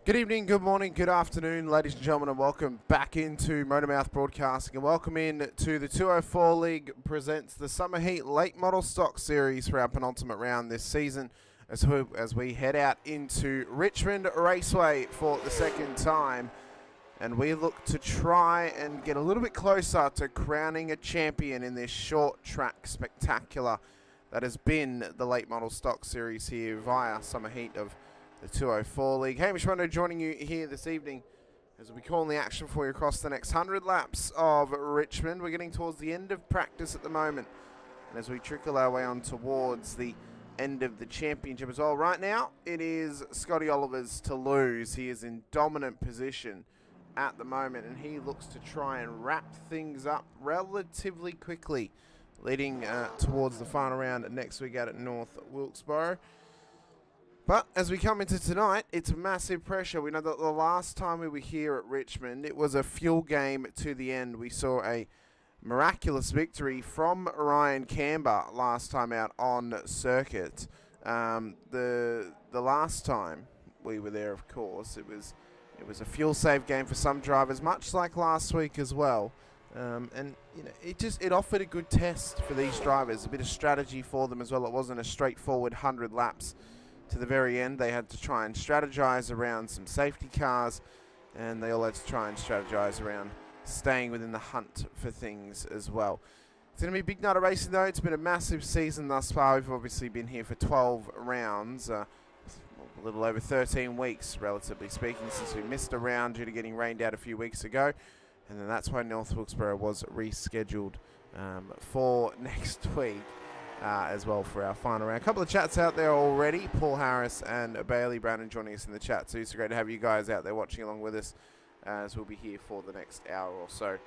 Good evening, good morning, good afternoon, ladies and gentlemen, and welcome back into Motormouth Broadcasting, and welcome in to the 204 League presents the Summer Heat Late Model Stock Series for our penultimate round this season as we head out into Richmond Raceway for the second time, and we look to try and get a little bit closer to crowning a champion in this short track spectacular that has been the Late Model Stock Series here via Summer Heat of the 204 League. Hamish Rondo joining you here this evening as we'll be calling the action for you across the next 100 laps of Richmond. We're getting towards the end of practice at the moment, and as we trickle our way on towards the end of the championship as well. Right now, it is Scotty Oliver's to lose. He is in dominant position at the moment, and he looks to try and wrap things up relatively quickly, leading towards the final round next week out at North Wilkesboro. But as we come into tonight, it's massive pressure. We know that the last time we were here at Richmond, it was a fuel game to the end. We saw a miraculous victory from Ryan Camber last time out on circuit. The last time we were there, of course, it was a fuel save game for some drivers, much like last week as well. And you know, it offered a good test for these drivers, a bit of strategy for them as well. It wasn't a straightforward 100 laps. To the very end, they had to try and strategize around some safety cars, and they all had to try and strategize around staying within the hunt for things as well. It's going to be a big night of racing, though. It's been a massive season thus far. We've obviously been here for 12 rounds, a little over 13 weeks, relatively speaking, since we missed a round due to getting rained out a few weeks ago, and then that's why North Wilkesboro was rescheduled for next week. As well for our final round. A couple of chats out there already. Paul Harris and Bailey Brandon joining us in the chat too. So great to have you guys out there watching along with us as we'll be here for the next hour or so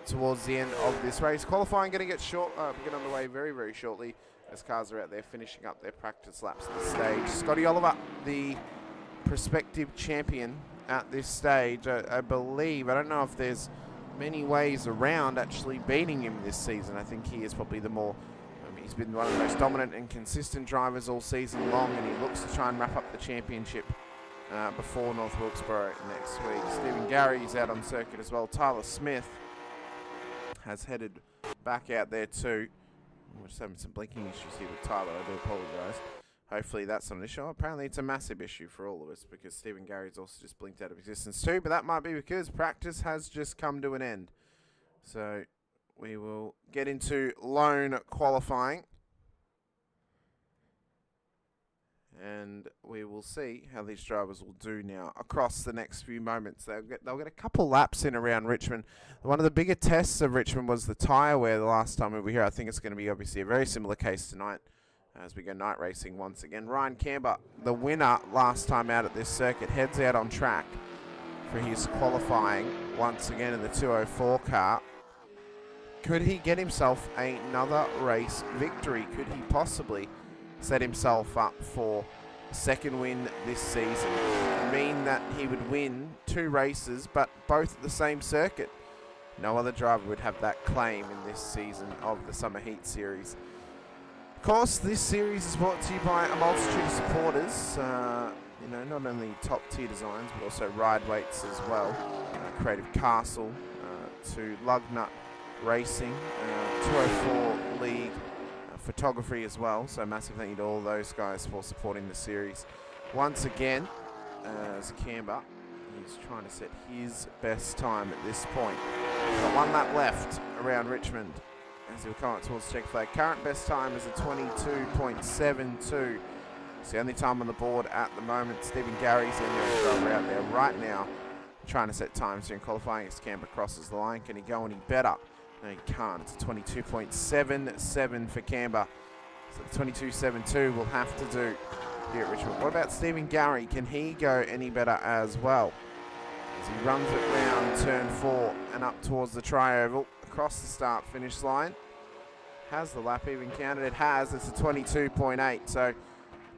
towards the end of this race. Qualifying going to get underway very, very shortly as cars are out there finishing up their practice laps at the stage. Scotty Oliver, the prospective champion at this stage, I believe. I don't know if there's many ways around actually beating him this season. I think he is probably the more he's been one of the most dominant and consistent drivers all season long, and he looks to try and wrap up the championship before North Wilkesboro next week. Stephen Gary's out on circuit as well. Tyler Smith has headed back out there too. We're just having some blinking issues here with Tyler. I do apologise. Hopefully that's not an issue. Apparently it's a massive issue for all of us because Stephen Gary's also just blinked out of existence too, but that might be because practice has just come to an end. So we will get into lone qualifying, and we will see how these drivers will do now across the next few moments. They'll get a couple laps in around Richmond. One of the bigger tests of Richmond was the tyre wear the last time we were here. I think it's going to be obviously a very similar case tonight as we go night racing once again. Ryan Camber, the winner last time out at this circuit, heads out on track for his qualifying once again in the 204 car. Could he get himself another race victory? Could he possibly set himself up for a second win this season? Mean that he would win 2 races, but both at the same circuit. No other driver would have that claim in this season of the Summer Heat Series. Of course, this series is brought to you by a multitude of supporters. Not only top tier designs, but also ride weights as well. Creative Castle to Lugnut Racing, 204 League photography as well. So massive thank you to all those guys for supporting the series. Once again, as Camber, he's trying to set his best time at this point. Got 1 lap left around Richmond as he'll come up towards the check flag. Current best time is a 22.72. It's the only time on the board at the moment. Stephen Gary's the only driver out there right now trying to set times during qualifying as Camber crosses the line. Can he go any better? No, he can't. It's a 22.77 for Camber. So the 22.72 will have to do here at Richmond. What about Stephen Gary? Can he go any better as well? As he runs it round turn 4 and up towards the tri-oval, across the start-finish line. Has the lap even counted? It has. It's a 22.8. So a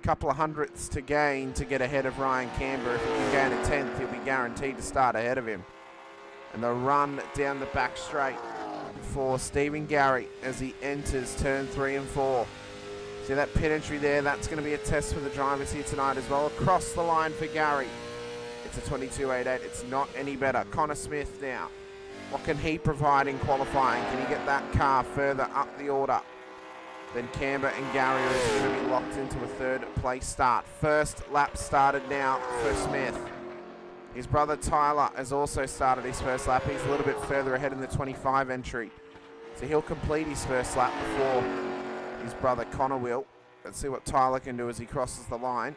couple of hundredths to gain to get ahead of Ryan Camber. If he can gain a 10th, he'll be guaranteed to start ahead of him. And the run down the back straight for Stephen Gary as he enters turn 3 and 4. See that pit entry there? That's going to be a test for the drivers here tonight as well. Across the line for Gary. It's a 22.88. It's not any better. Connor Smith now. What can he provide in qualifying? Can he get that car further up the order? Then Camber and Garrier is going to be locked into a third place start. First lap started now for Smith. His brother Tyler has also started his first lap. He's a little bit further ahead in the 25 entry. So he'll complete his first lap before his brother Connor will. Let's see what Tyler can do as he crosses the line.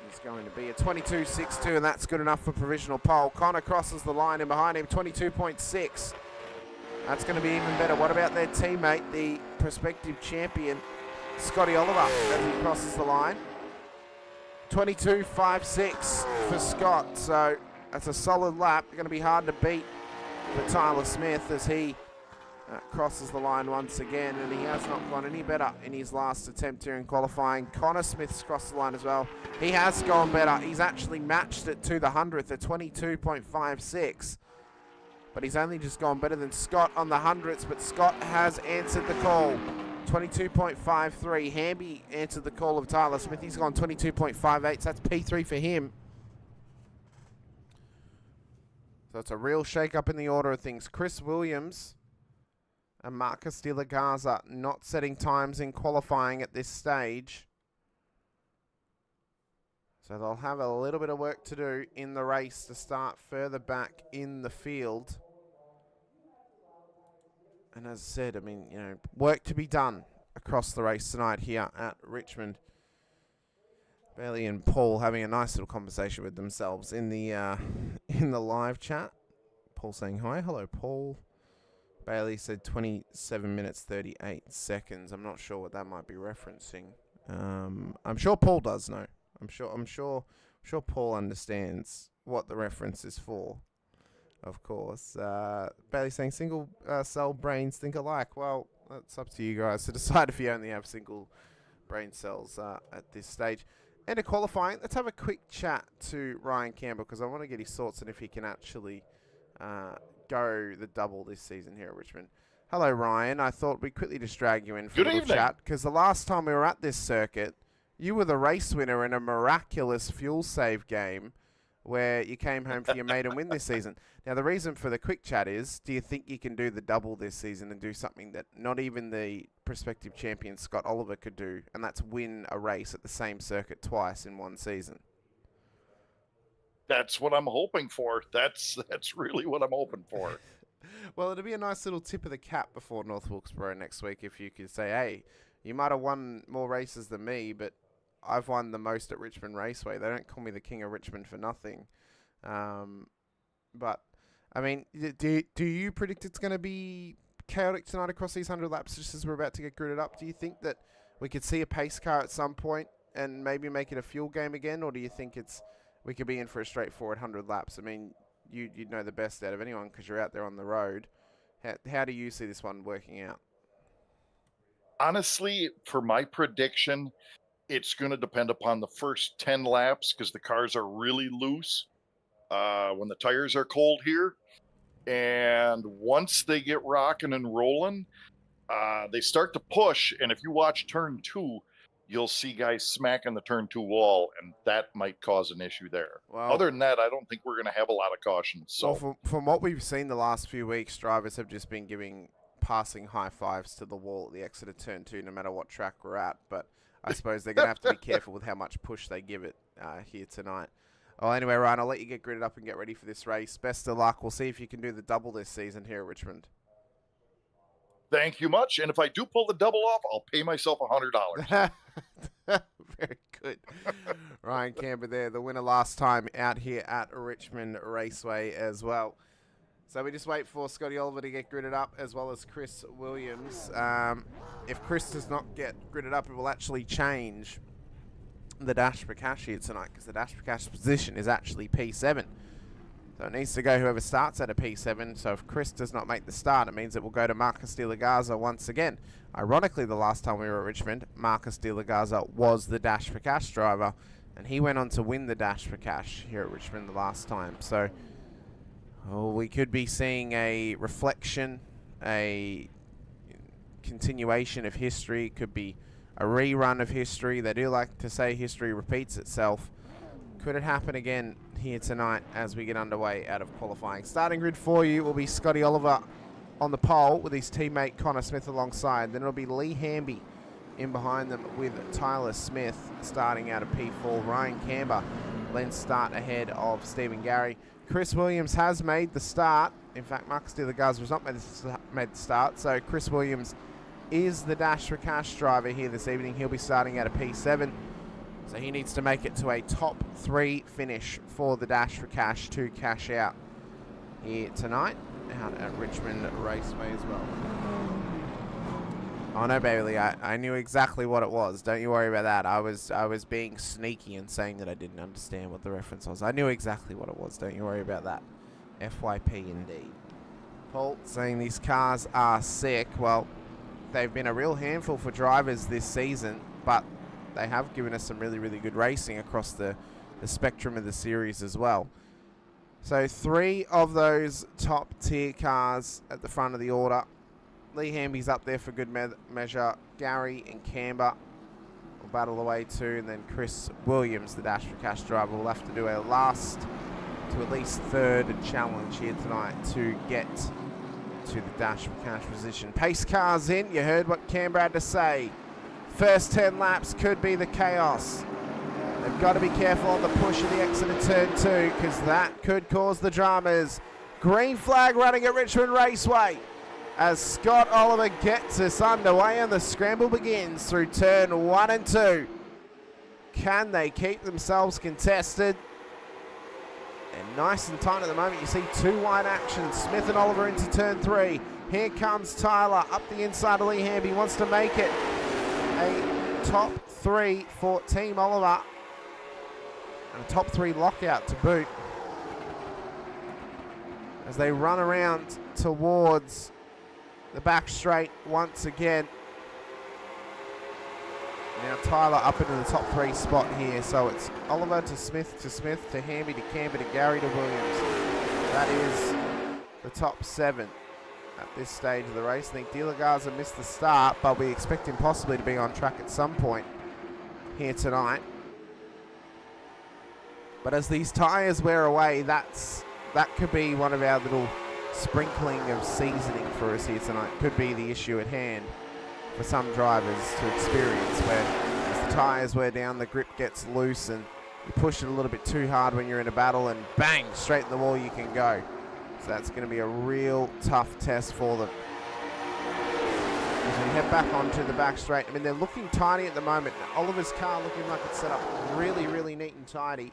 It's going to be a 22.62, and that's good enough for provisional pole. Connor crosses the line, and behind him 22.6. That's going to be even better. What about their teammate, the prospective champion, Scotty Oliver, as he crosses the line? 22.56 for Scott. So that's a solid lap. Going to be hard to beat for Tyler Smith as he crosses the line once again, and he has not gone any better in his last attempt here in qualifying. Connor Smith's crossed the line as well. He has gone better. He's actually matched it to the 100th at 22.56. But he's only just gone better than Scott on the hundredths, but Scott has answered the call. 22.53. Hamby answered the call of Tyler Smith. He's gone 22.58, so that's P3 for him. So it's a real shake-up in the order of things. Chris Williams and Marcus De La Garza not setting times in qualifying at this stage. So they'll have a little bit of work to do in the race to start further back in the field. And as I said, I mean, you know, work to be done across the race tonight here at Richmond. Bailey and Paul having a nice little conversation with themselves in the live chat. Paul saying hi. Hello, Paul. Bailey said 27 minutes 38 seconds. I'm not sure what that might be referencing. I'm sure Paul does know. I'm sure Paul understands what the reference is for. Of course. Bailey saying single cell brains think alike. Well, that's up to you guys to decide if you only have single brain cells at this stage. End of qualifying. Let's have a quick chat to Ryan Campbell because I want to get his thoughts on if he can actually go the double this season here at Richmond. Hello, Ryan. I thought we'd quickly just drag you in for a little chat because the last time we were at this circuit, you were the race winner in a miraculous fuel save game where you came home for your maiden win this season. Now, the reason for the quick chat is, do you think you can do the double this season and do something that not even the prospective champion Scott Oliver could do, and that's win a race at the same circuit twice in one season? That's what I'm hoping for. That's really what I'm hoping for. Well, it'll be a nice little tip of the cap before North Wilkesboro next week if you could say, hey, you might have won more races than me, but I've won the most at Richmond Raceway. They don't call me the king of Richmond for nothing. But, I mean, do you predict it's going to be chaotic tonight across these 100 laps just as we're about to get gridded up? Do you think that we could see a pace car at some point and maybe make it a fuel game again? Or do you think we could be in for a straightforward 100 laps? I mean, you'd know the best out of anyone because you're out there on the road. How do you see this one working out? Honestly, for my prediction, it's going to depend upon the first 10 laps because the cars are really loose when the tires are cold here. And once they get rocking and rolling, they start to push. And if you watch turn 2, you'll see guys smacking the turn 2 wall, and that might cause an issue there. Well, other than that, I don't think we're going to have a lot of caution. So, well, from what we've seen the last few weeks, drivers have just been giving passing high fives to the wall at the exit of turn 2, no matter what track we're at. But I suppose they're going to have to be careful with how much push they give it here tonight. Well, anyway, Ryan, I'll let you get gridded up and get ready for this race. Best of luck. We'll see if you can do the double this season here at Richmond. Thank you much. And if I do pull the double off, I'll pay myself $100. Very good. Ryan Camber there, the winner last time out here at Richmond Raceway as well. So we just wait for Scotty Oliver to get gridded up as well as Chris Williams. If Chris does not get gridded up, it will actually change the Dash Prakash here tonight because the Dash Prakash position is actually P7. So it needs to go whoever starts at a P7. So if Chris does not make the start, it means it will go to Marcus De La Garza once again. Ironically, the last time we were at Richmond, Marcus De La Garza was the Dash Prakash driver, and he went on to win the Dash Prakash here at Richmond the last time. So we could be seeing a reflection, a continuation of history. It could be a rerun of history. They do like to say history repeats itself. Could it happen again here tonight as we get underway out of qualifying? Starting grid for you will be Scotty Oliver on the pole with his teammate Connor Smith alongside. Then it'll be Lee Hamby in behind them with Tyler Smith starting out of P4. Ryan Camber then start ahead of Stephen Gary. Chris Williams has made the start. In fact, Marcus De La Garza has not made the start. So Chris Williams is the Dash for Cash driver here this evening. He'll be starting out of P7. So he needs to make it to a top 3 finish for the Dash for Cash to cash out here tonight out at Richmond Raceway as well. Oh no, Bailey, I knew exactly what it was. Don't you worry about that. I was being sneaky and saying that I didn't understand what the reference was. I knew exactly what it was. Don't you worry about that. FYP indeed. Paul saying these cars are sick. Well, they've been a real handful for drivers this season, but they have given us some really, really good racing across the spectrum of the series as well. So 3 of those top tier cars at the front of the order. Lee Hamby's up there for good measure. Gary and Camber will battle away too. And then Chris Williams, the Dash for Cash driver, will have to do a last to at least 3rd challenge here tonight to get to the Dash for Cash position. Pace cars in. You heard what Camber had to say. First 10 laps could be the chaos. They've got to be careful on the push of the exit of turn 2 because that could cause the dramas. Green flag running at Richmond Raceway as Scott Oliver gets us underway and the scramble begins through turn 1 and 2. Can they keep themselves contested? And nice and tight at the moment. You see 2 wide actions. Smith and Oliver into turn 3. Here comes Tyler up the inside of Lee Hamby. Wants to make it a top 3 for Team Oliver. And a top 3 lockout to boot. As they run around towards the back straight once again. Now Tyler up into the top 3 spot here. So it's Oliver to Smith to Hamby to Camber to Gary to Williams. That is the top 7 at this stage of the race. I think De La Garza missed the start, but we expect him possibly to be on track at some point here tonight. But as these tyres wear away, that could be one of our little sprinkling of seasoning for us here tonight. Could be the issue at hand for some drivers to experience, where as the tyres wear down, the grip gets loose and you push it a little bit too hard when you're in a battle and bang, straight in the wall you can go. So that's going to be a real tough test for them. As we head back onto the back straight, I mean, they're looking tidy at the moment. Oliver's car looking like it's set up really, really neat and tidy.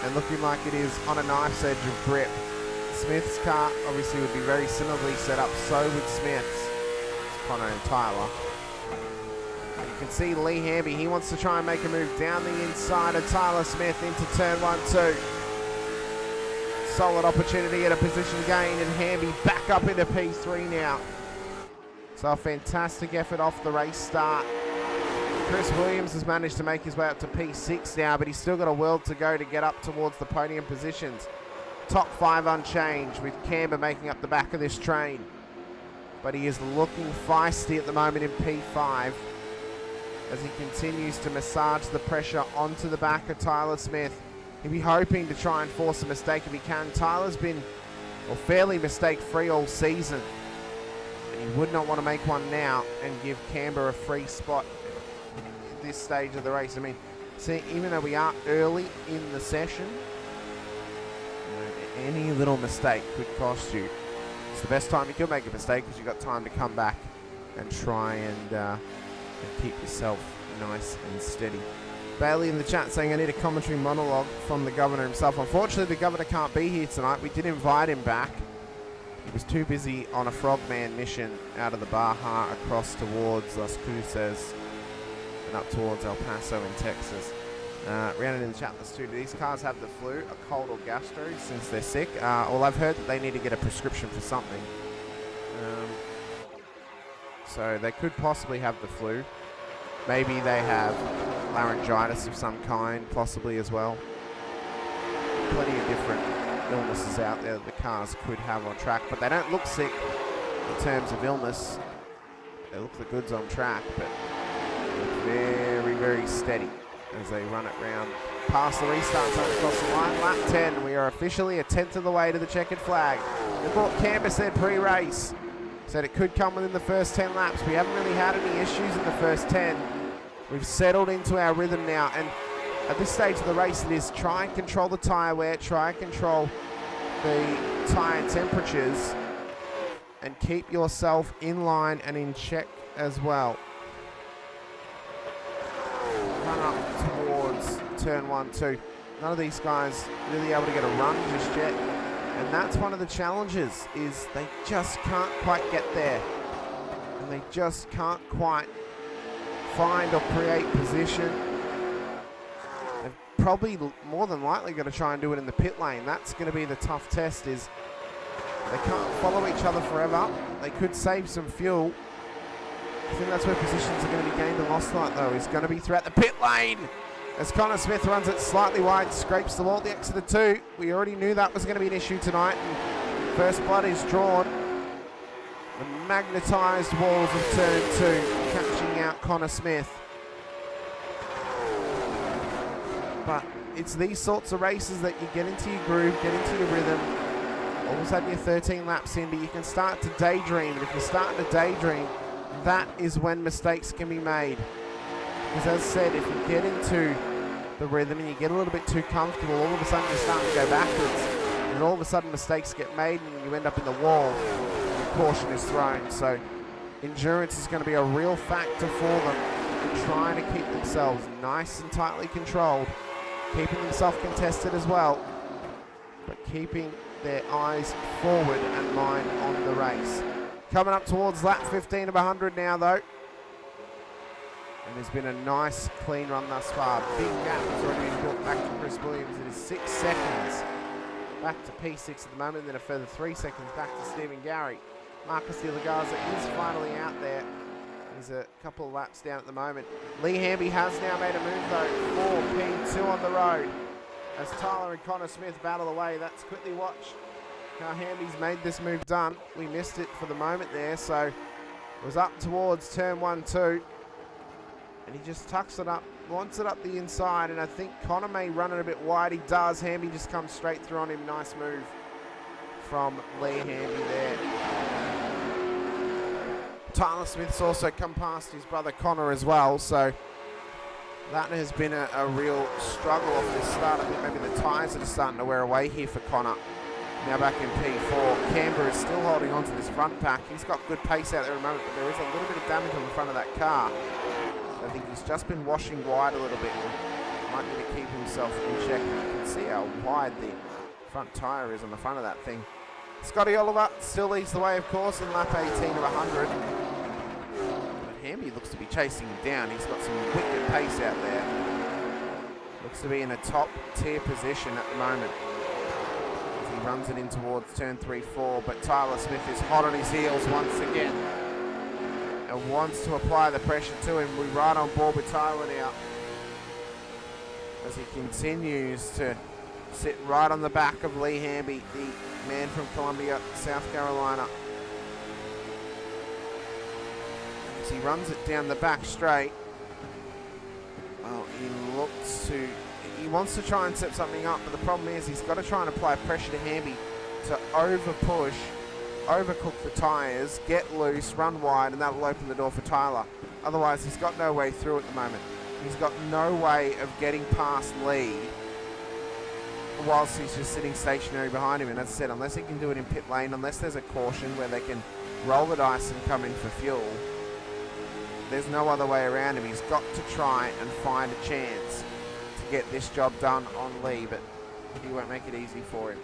And looking like it is on a knife's edge of grip. Smith's car obviously would be very similarly set up, so would Smith's. Connor and Tyler. And you can see Lee Hamby, he wants to try and make a move down the inside of Tyler Smith into turn 1-2. Solid opportunity at a position gain, and Hamby back up into P3 now. So a fantastic effort off the race start. Chris Williams has managed to make his way up to P6 now, but he's still got a world to go to get up towards the podium positions. Top 5 unchanged, with Camber making up the back of this train. But he is looking feisty at the moment in P5 as he continues to massage the pressure onto the back of Tyler Smith. He'll be hoping to try and force a mistake if he can. Tyler's been fairly mistake-free all season. And he would not want to make one now and give Camber a free spot at this stage of the race. I mean, see, even though we are early in the session, any little mistake could cost you. It's the best time you can make a mistake because you've got time to come back and try and keep yourself nice and steady. Bailey in the chat saying, I need a commentary monologue from the governor himself. Unfortunately, the governor can't be here tonight. We did invite him back. He was too busy on a frogman mission out of the Baja across towards Las Cruces and up towards El Paso in Texas. Rounded in the chat list too. Do these cars have the flu, a cold or gastro since they're sick? Well, I've heard that they need to get a prescription for something. So they could possibly have the flu. Maybe they have laryngitis of some kind, possibly as well. Plenty of different illnesses out there that the cars could have on track, but they don't look sick in terms of illness. They look the goods on track, but they look very, very steady as they run it round Past the restart zone across the line, lap 10. We are officially a 10th of the way to the checkered flag. The brought Canberra said pre-race, said it could come within the first 10 laps. We haven't really had any issues in the first 10. We've settled into our rhythm now, and at this stage of the race it is try and control the tyre wear, try and control the tyre temperatures, and keep yourself in line and in check as well. Run up towards turn 1, 2. None of these guys really able to get a run just yet. And that's one of the challenges, is they just can't quite get there. And they just can't quite find or create position. They've probably more than likely going to try and do it in the pit lane. That's going to be the tough test, is they can't follow each other forever. They could save some fuel. I think that's where positions are going to be gained and lost like, though, is going to be throughout the pit lane. As Connor Smith runs it slightly wide, scrapes the wall at the exit of 2. We already knew that was going to be an issue tonight. And first blood is drawn. The magnetised walls of turn 2, catching out Connor Smith. But it's these sorts of races that you get into your groove, get into your rhythm. All of a sudden you're 13 laps in, but you can start to daydream. And if you're starting to daydream, that is when mistakes can be made. Because as I said, if you get into the rhythm and you get a little bit too comfortable, all of a sudden you're starting to go backwards. And all of a sudden mistakes get made and you end up in the wall. And caution is thrown. So endurance is going to be a real factor for them in trying to keep themselves nice and tightly controlled. Keeping themselves contested as well. But keeping their eyes forward and mind on the race. Coming up towards lap 15 of 100 now, though. And there's been a nice, clean run thus far. Big gap has already been built back to Chris Williams. It is 6 seconds back to P6 at the moment, then a further 3 seconds back to Stephen Gowrie. Marcus De La Garza is finally out there. He's a couple of laps down at the moment. Lee Hamby has now made a move, though, for P2 on the road. As Tyler and Connor Smith battle away, let's quickly watch how Hamby's made this move done. We missed it for the moment there, so it was up towards turn 1, 2. And he just tucks it up, wants it up the inside, and I think Connor may run it a bit wide. He does. Hamby just comes straight through on him. Nice move from Lee Hamby there. Tyler Smith's also come past his brother Connor as well, so that has been a real struggle off this start. I think maybe the tyres are just starting to wear away here for Connor. Now back in P4. Canberra is still holding on to this front pack. He's got good pace out there at the moment, but there is a little bit of damage on the front of that car. I think he's just been washing wide a little bit. Might need to keep himself in check. You can see how wide the front tyre is on the front of that thing. Scotty Oliver still leads the way, of course, in lap 18 of 100. But Hamby looks to be chasing him down. He's got some wicked pace out there. Looks to be in a top tier position at the moment. As he runs it in towards turn 3, 4. But Tyler Smith is hot on his heels once again. And wants to apply the pressure to him. We're right on board with Tyler now, as he continues to sit right on the back of Lee Hamby, the man from Columbia, South Carolina. As he runs it down the back straight. Well, he wants to try and set something up, but the problem is he's got to try and apply pressure to Hamby to over-push, overcook the tyres, get loose, run wide, and that'll open the door for Tyler. Otherwise, he's got no way through at the moment. He's got no way of getting past Lee whilst he's just sitting stationary behind him. And as I said, unless he can do it in pit lane, unless there's a caution where they can roll the dice and come in for fuel, there's no other way around him. He's got to try and find a chance to get this job done on Lee, but he won't make it easy for him.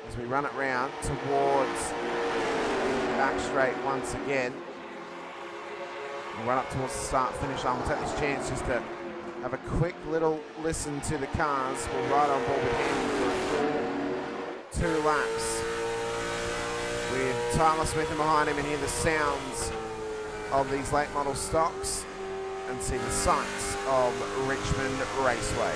As we run it round towards the back straight once again. We'll run up towards the start-finish line. We'll take this chance just to have a quick little listen to the cars. We're right on board with him for 2 laps. With Tyler Smith in behind him, and hear the sounds of these late model stocks and see the sights of Richmond Raceway.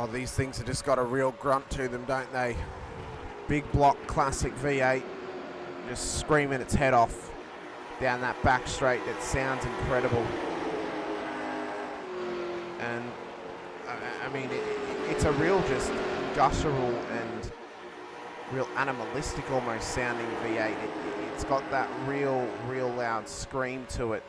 Oh, these things have just got a real grunt to them, don't they? Big block classic V8, just screaming its head off down that back straight. It sounds incredible. And I mean, it's a real just guttural and real animalistic almost sounding V8. It's got that real loud scream to it.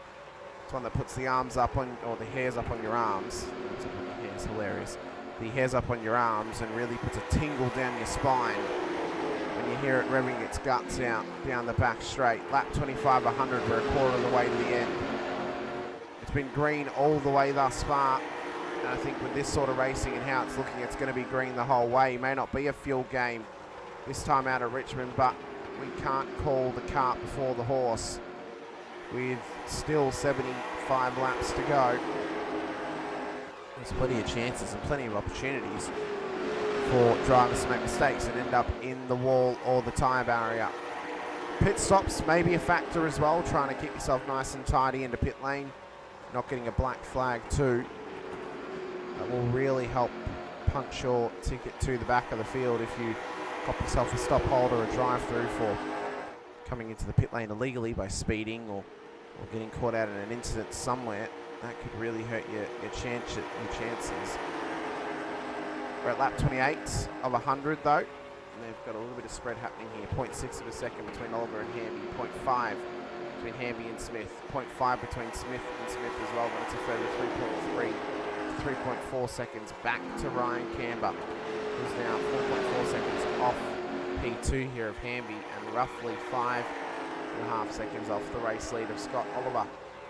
It's one that puts the arms up on, or the hairs up on your arms. The hairs, hilarious. The hairs up on your arms and really puts a tingle down your spine when you hear it revving its guts out down the back straight. Lap 25, 100, we're a quarter of the way to the end. It's been green all the way thus far. And I think with this sort of racing and how it's looking, it's going to be green the whole way. May not be a fuel game this time out of Richmond, but we can't call the cart before the horse. With still 75 laps to go, there's plenty of chances and plenty of opportunities for drivers to make mistakes and end up in the wall or the tyre barrier. Pit stops may be a factor as well, trying to keep yourself nice and tidy into pit lane, not getting a black flag too. That will really help punch your ticket to the back of the field if you cop yourself a stop hold or a drive through for coming into the pit lane illegally by speeding or getting caught out in an incident somewhere. That could really hurt your chances. We're at lap 28 of 100 though, and they've got a little bit of spread happening here. 0.6 of a second between Oliver and Hamby, 0.5 between Hamby and Smith, 0.5 between Smith and Smith as well, but it's a further 3.3 to 3.4 seconds back to Ryan Camber, who's now 4.4 seconds off P2 here of Hamby and roughly 5.5 seconds off the race lead of Scott Oliver.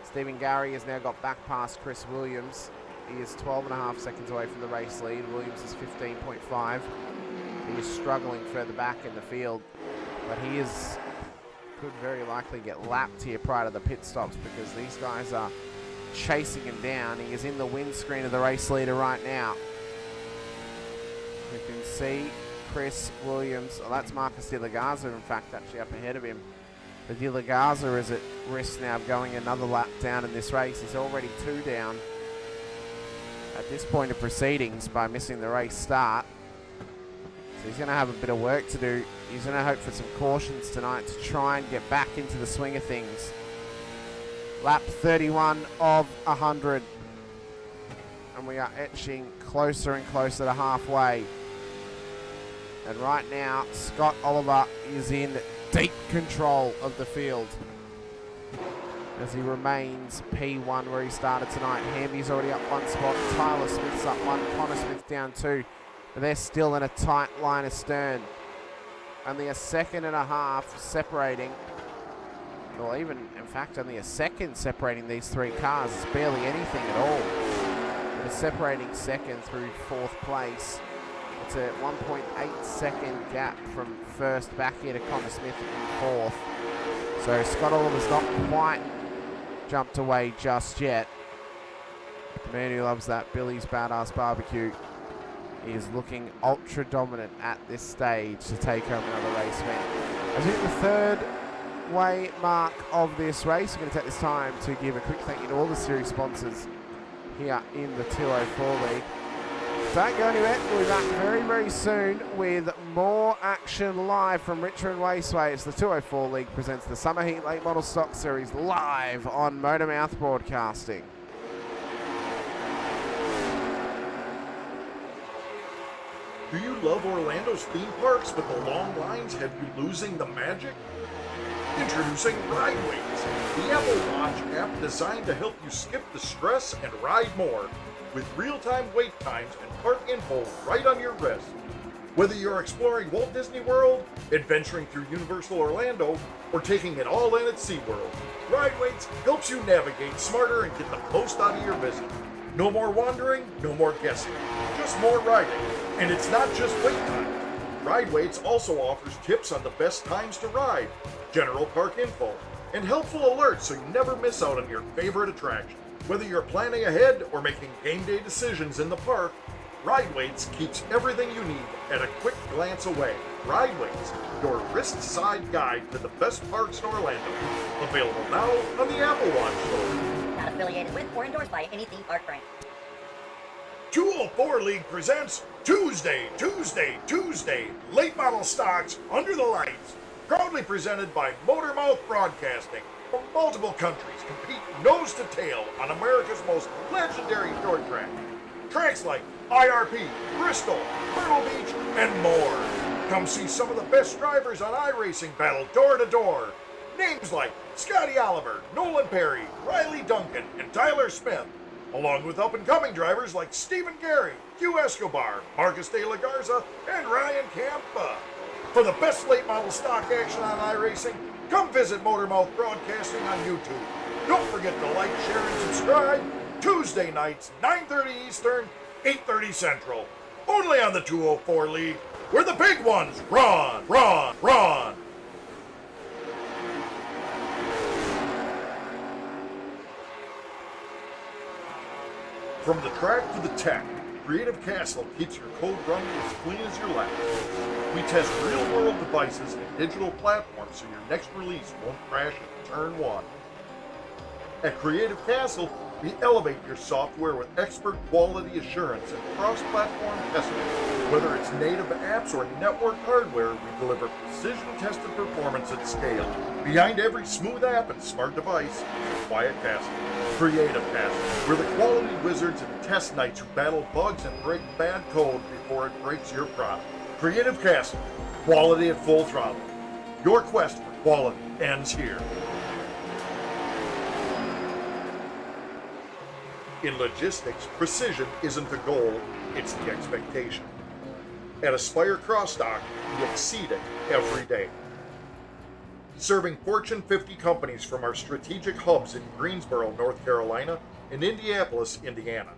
Stephen Gary has now got back past Chris Williams. He is 12.5 seconds away from the race lead. Williams is 15.5. He is struggling further back in the field, but he could very likely get lapped here prior to the pit stops because these guys are chasing him down. He is in the windscreen of the race leader right now. You can see Chris Williams, that's Marcus De La Garza in fact actually up ahead of him. The De La Garza is at risk now of going another lap down in this race. He's already 2 down at this point of proceedings by missing the race start. So he's going to have a bit of work to do. He's going to hope for some cautions tonight to try and get back into the swing of things. Lap 31 of 100. And we are etching closer and closer to halfway. And right now, Scott Oliver is in deep control of the field as he remains P1 where he started tonight. Hamby's already up 1 spot. Tyler Smith's up 1. Connor Smith down 2. But they're still in a tight line astern. Only a 1.5 seconds separating. Well, even, in fact, only a second separating these 3 cars. It's barely anything at all. And a separating second through 4th place. It's a 1.8 second gap from first back here to Connor Smith in 4th. So Scott Oliver's not quite jumped away just yet. The man who loves that Billy's Badass Barbecue is looking ultra dominant at this stage to take home another race win. As we hit the 3rd way mark of this race, we're going to take this time to give a quick thank you to all the series sponsors here in the 204 League. Don't go anywhere. We'll be back very, very soon with more action live from Richmond Raceway. It's the 204 League presents the Summer Heat Late Model Stock Series live on Motormouth Broadcasting. Do you love Orlando's theme parks, but the long lines have you losing the magic? Introducing RideWays, the Apple Watch app designed to help you skip the stress and ride more, with real-time wait times and park info right on your wrist. Whether you're exploring Walt Disney World, adventuring through Universal Orlando, or taking it all in at SeaWorld, RideWays helps you navigate smarter and get the most out of your visit. No more wandering, no more guessing, just more riding. And it's not just wait time. RideWays also offers tips on the best times to ride, general park info, and helpful alerts so you never miss out on your favorite attraction. Whether you're planning ahead or making game day decisions in the park, RideWays keeps everything you need at a quick glance away. RideWays, your wrist-side guide to the best parks in Orlando. Available now on the Apple Watch Store. Not affiliated with or endorsed by any theme park brand. 204 League presents Tuesday, late model stocks under the lights. Proudly presented by Motormouth Broadcasting. From multiple countries compete nose to tail on America's most legendary short track. Tracks like IRP, Bristol, Myrtle Beach, and more. Come see some of the best drivers on iRacing battle door to door. Names like Scotty Oliver, Nolan Perry, Riley Duncan, and Tyler Smith, along with up-and-coming drivers like Stephen Gary, Hugh Escobar, Marcus De La Garza, and Ryan Campa. For the best late model stock action on iRacing, come visit Motormouth Broadcasting on YouTube. Don't forget to like, share, and subscribe. Tuesday nights, 9:30 Eastern, 8:30 Central. Only on the 204 League, where the big ones run. From the track to the tech, Creative Castle keeps your code running as clean as your lap. We test real-world devices and digital platforms so your next release won't crash at turn one. At Creative Castle, we elevate your software with expert quality assurance and cross-platform testing. Whether it's native apps or network hardware, we deliver precision-tested performance at scale. Behind every smooth app and smart device is a quiet castle. Creative Castle. We're the quality wizards and test knights who battle bugs and break bad code before it breaks your product. Creative Castle. Quality at full throttle. Your quest for quality ends here. In logistics, precision isn't the goal, it's the expectation. At Aspire Crossdock, we exceed it every day. Serving Fortune 50 companies from our strategic hubs in Greensboro, North Carolina, and Indianapolis, Indiana.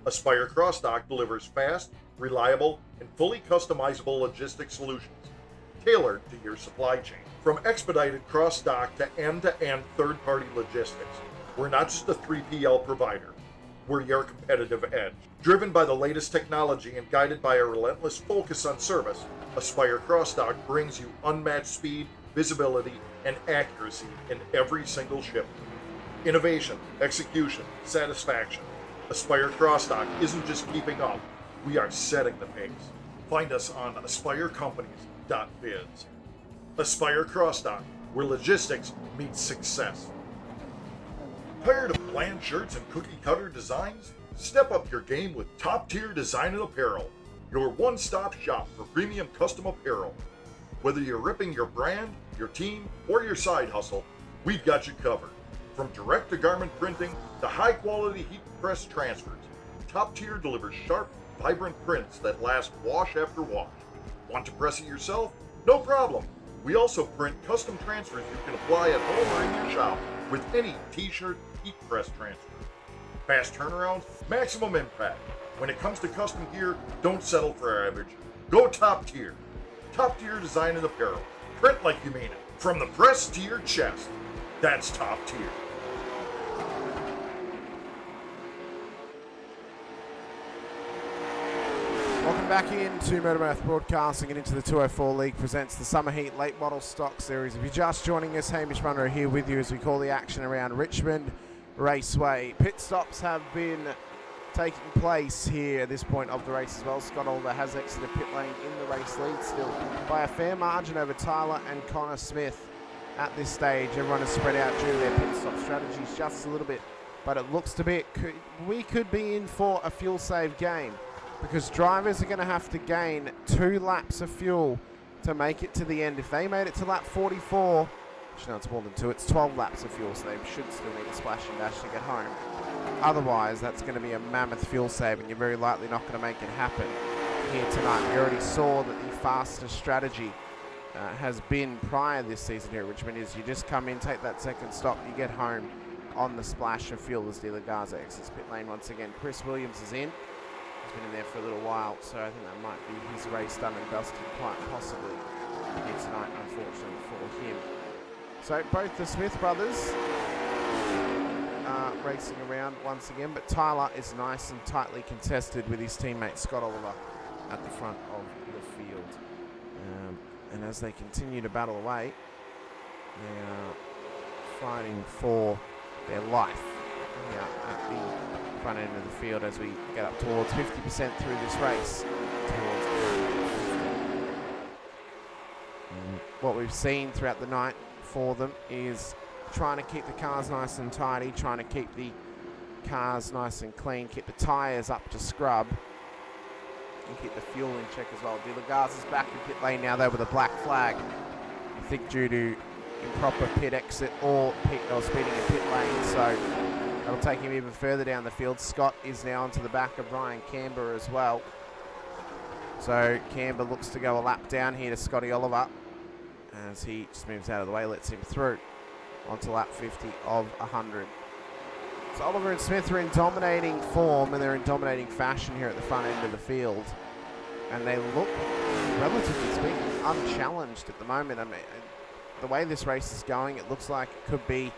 Aspire Crossdock delivers fast, reliable, and fully customizable logistics solutions tailored to your supply chain. From expedited cross-dock to end-to-end third-party logistics, we're not just a 3PL provider. We're your competitive edge. Driven by the latest technology and guided by a relentless focus on service, Aspire Crossdock brings you unmatched speed, visibility, and accuracy in every single shipment. Innovation, execution, satisfaction. Aspire Crossdock isn't just keeping up, we are setting the pace. Find us on aspirecompanies.biz. Aspire Crossdock, where logistics meets success. Tired of bland shirts and cookie-cutter designs? Step up your game with top-tier design and apparel, your one-stop shop for premium custom apparel. Whether you're ripping your brand, your team, or your side hustle, we've got you covered. From direct-to-garment printing to high-quality heat-press transfers, Top Tier delivers sharp, vibrant prints that last wash after wash. Want to press it yourself? No problem. We also print custom transfers you can apply at home or in your shop with any t-shirt heat press transfer. Fast turnaround, maximum impact. When it comes to custom gear, don't settle for average. Go Top Tier. Top Tier design and apparel. Print like you mean it. From the press to your chest. That's Top Tier. Welcome back into Motormouth Broadcasting and into the 204 League presents the Summer Heat Late Model Stock Series. If you're just joining us, Hamish Munro here with you as we call the action around Richmond Raceway. Pit stops have been taking place here at this point of the race as well. Scott Oliver has exited pit lane in the race lead still by a fair margin over Tyler and Connor Smith at this stage. Everyone is spread out due to their pit stop strategies just a little bit, but it looks to be we could be in for a fuel save game, because drivers are going to have to gain 2 laps of fuel to make it to the end. If they made it to lap 44, actually no, it's more than 2, it's 12 laps of fuel, so they should still need a splash and dash to get home. Otherwise, that's going to be a mammoth fuel save, and you're very likely not going to make it happen here tonight. We already saw that the faster strategy has been prior this season here at Richmond is you just come in, take that second stop, you get home on the splash of fuel as De La Garza exits pit lane once again. Chris Williams is in. He's been in there for a little while, so I think that might be his race done and dusted quite possibly here tonight, unfortunately for him. So both the Smith brothers are racing around once again, but Tyler is nice and tightly contested with his teammate Scott Oliver at the front of the field. And as they continue to battle away, they are fighting for their life here at the front end of the field as we get up towards 50% through this race. What we've seen throughout the night for them is trying to keep the cars nice and tidy, trying to keep the cars nice and clean, keep the tyres up to scrub, and keep the fuel in check as well. De La Garza's back in pit lane now though with a black flag. I think due to improper pit exit or speeding in pit lane, so that'll take him even further down the field. Scott is now onto the back of Ryan Camber as well. So Camber looks to go a lap down here to Scotty Oliver as he just moves out of the way, lets him through onto lap 50 of 100. So Oliver and Smith are in dominating form, and they're in dominating fashion here at the front end of the field. And they look, relatively speaking, unchallenged at the moment. I mean, the way this race is going, it looks like it could be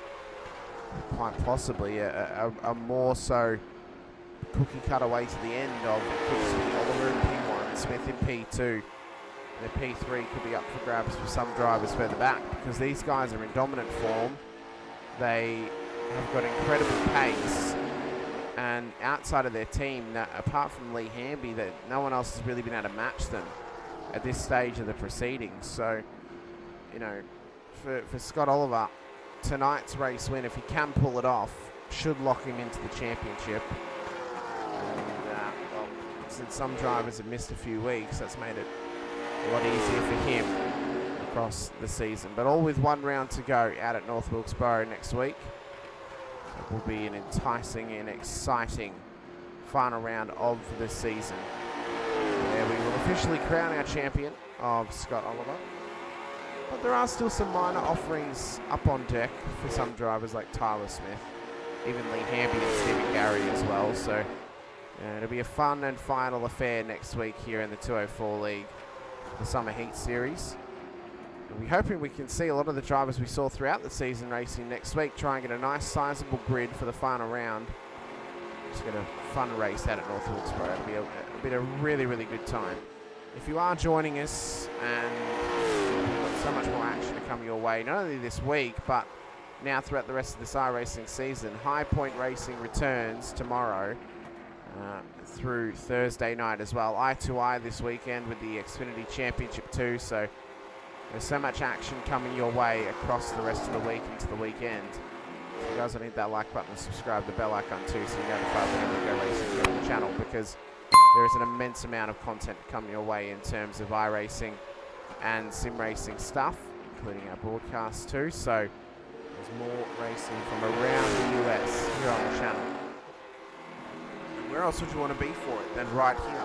quite possibly a more so cookie cut away to the end of Oliver in P1 and Smith in P2. And the P3 could be up for grabs for some drivers further back, because these guys are in dominant form. They have got incredible pace, and outside of their team, apart from Lee Hamby, that no one else has really been able to match them at this stage of the proceedings. So, you know, for Scott Oliver, tonight's race win, if he can pull it off, should lock him into the championship. And well, since some drivers have missed a few weeks, that's made it a lot easier for him across the season. But all with one round to go out at North Wilkesboro next week. It will be an enticing and exciting final round of the season, where we will officially crown our champion of Scott Oliver. But there are still some minor offerings up on deck for some drivers like Tyler Smith, even Lee Hamby and Stephen Gary as well. So it'll be a fun and final affair next week here in the 204 League, the Summer Heat Series. And we're hoping we can see a lot of the drivers we saw throughout the season racing next week, try and get a nice sizable grid for the final round. Just get a fun race out at North Wilkesboro. It'll be a really, really good time. If you are joining us, and we've got so much more action to come your way, not only this week, but now throughout the rest of this iRacing season. High Point Racing returns tomorrow through Thursday night as well. Eye-to-eye this weekend with the Xfinity Championship 2, so there's so much action coming your way across the rest of the week into the weekend. So you guys will hit that like button and subscribe to the bell icon too, so you're notified whenever we go racing here on the channel, because there is an immense amount of content coming your way in terms of iRacing and sim racing stuff, including our broadcasts too. So there's more racing from around the US here on the channel. And where else would you want to be for it than right here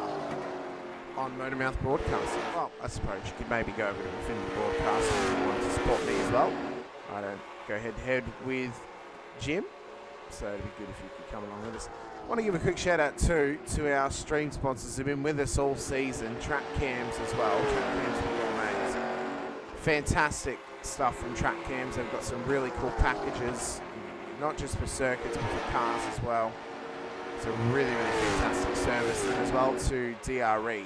on Motormouth Broadcasting? Well, I suppose you could maybe go over to Infinity Broadcasting if you want to support me as well. I don't go head to head with Jim, so it'd be good if you could come along with us. I want to give a quick shout out too to our stream sponsors who've been with us all season, Track Cams as well. Track Cams for your mates. Fantastic stuff from Track Cams. They've got some really cool packages, not just for circuits but for cars as well. It's a really, really fantastic service. And as well to DRE,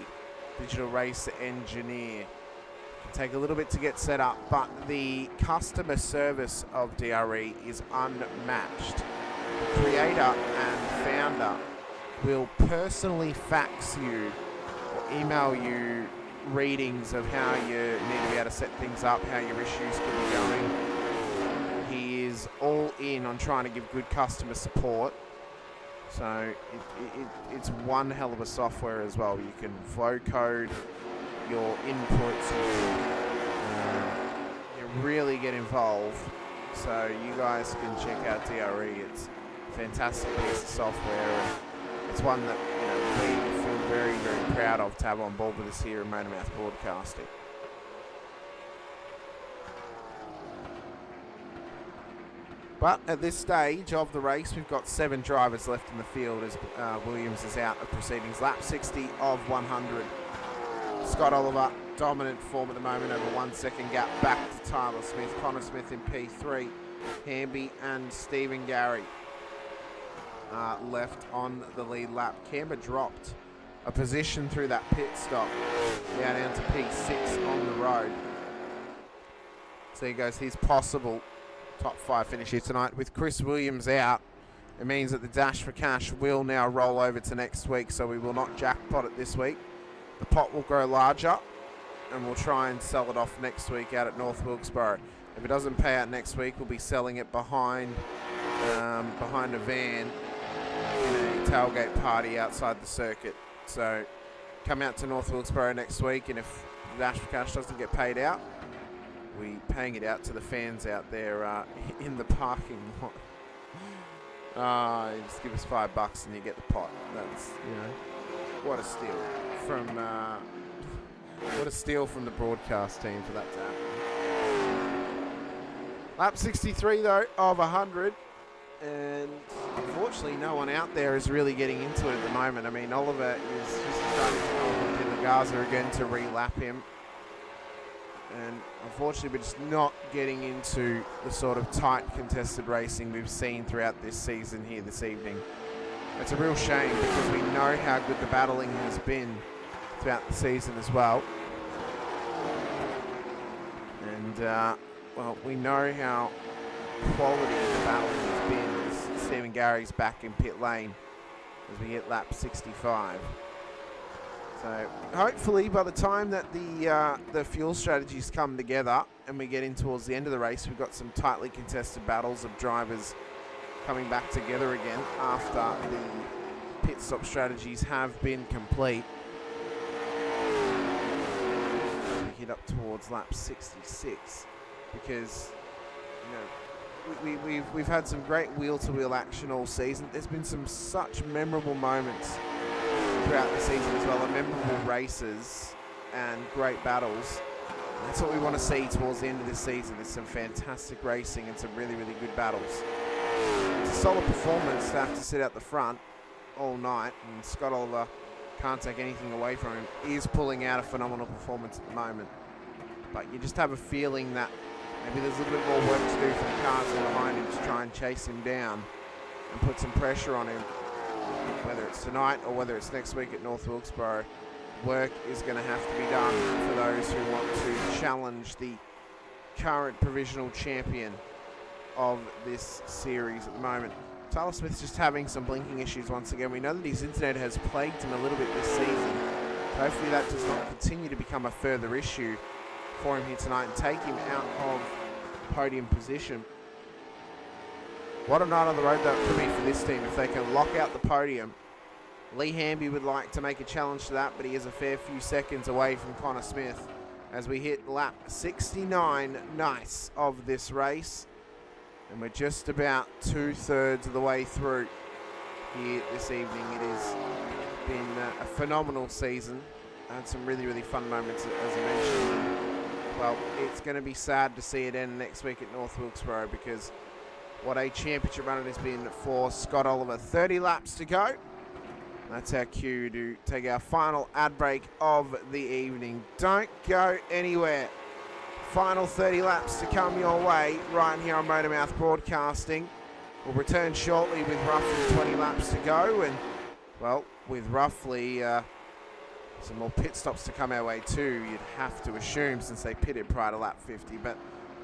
Digital Race Engineer. It can take a little bit to get set up, but the customer service of DRE is unmatched. The creator and founder will personally fax you or email you readings of how you need to be able to set things up, how your issues can be going. He is all in on trying to give good customer support. So it's one hell of a software as well. You can flow code your inputs, you really get involved. So you guys can check out DRE. It's a fantastic piece of software, and it's one that we feel very, very proud of to have on board with us here in Motormouth Broadcasting. But at this stage of the race, we've got 7 drivers left in the field as Williams is out of proceedings. Lap 60 of 100. Scott Oliver, dominant form at the moment, over 1 second gap back to Tyler Smith. Connor Smith in P3. Hamby and Stephen Gary left on the lead lap. Camber dropped a position through that pit stop, down to P6 on the road. So there goes his possible top 5 finish here tonight. With Chris Williams out, It means that the Dash for Cash will now roll over to next week, so we will not jackpot it this week. The pot will grow larger, and we'll try and sell it off next week out at North Wilkesboro. If it doesn't pay out next week, we'll be selling it behind a van in a tailgate party outside the circuit. So come out to North Wilkesboro next week, and if the Dash for Cash doesn't get paid out, we're paying it out to the fans out there in the parking lot. You just give us $5 and you get the pot. That's, what a steal from the broadcast team for that to happen. Lap 63 though of 100, and unfortunately no one out there is really getting into it at the moment. I mean, Oliver is just starting to come into the Gaza again to re-lap him, and unfortunately we're just not getting into the sort of tight contested racing we've seen throughout this season here this evening. It's a real shame because we know how good the battling has been throughout the season as well. And, well, we know how quality the battling has been as Stephen Gary's back in pit lane as we hit lap 65. So hopefully by the time that the fuel strategies come together and we get in towards the end of the race, we've got some tightly contested battles of drivers coming back together again after the pit stop strategies have been complete. As we hit up towards lap 66, because we've had some great wheel-to-wheel action all season. There's been some such memorable moments throughout the season as well, and memorable races and great battles. And that's what we want to see towards the end of this season. There's some fantastic racing and some really, really good battles. It's a solid performance to have to sit out the front all night, and Scott Oliver can't take anything away from him. He is pulling out a phenomenal performance at the moment, but you just have a feeling that maybe there's a little bit more work to do for the cars behind him to try and chase him down and put some pressure on him. Whether it's tonight or whether it's next week at North Wilkesboro, work is going to have to be done for those who want to challenge the current provisional champion of this series at the moment. Tyler Smith's just having some blinking issues once again. We know that his internet has plagued him a little bit this season. Hopefully that does not continue to become a further issue for him here tonight and take him out of podium position. What a night on the road that could be for this team if they can lock out the podium. Lee Hamby would like to make a challenge to that, but he is a fair few seconds away from Connor Smith as we hit lap 69 nice of this race. And we're just about 2/3 of the way through here this evening. It has been a phenomenal season. I had some really, really fun moments, as I mentioned. Well, it's going to be sad to see it end next week at North Wilkesboro, because what a championship run it has been for Scott Oliver. 30 laps to go. That's our cue to take our final ad break of the evening. Don't go anywhere. Final 30 laps to come your way right here on Motormouth Broadcasting. We'll return shortly with roughly 20 laps to go, and, well, with roughly some more pit stops to come our way too, you'd have to assume, since they pitted prior to lap 50. But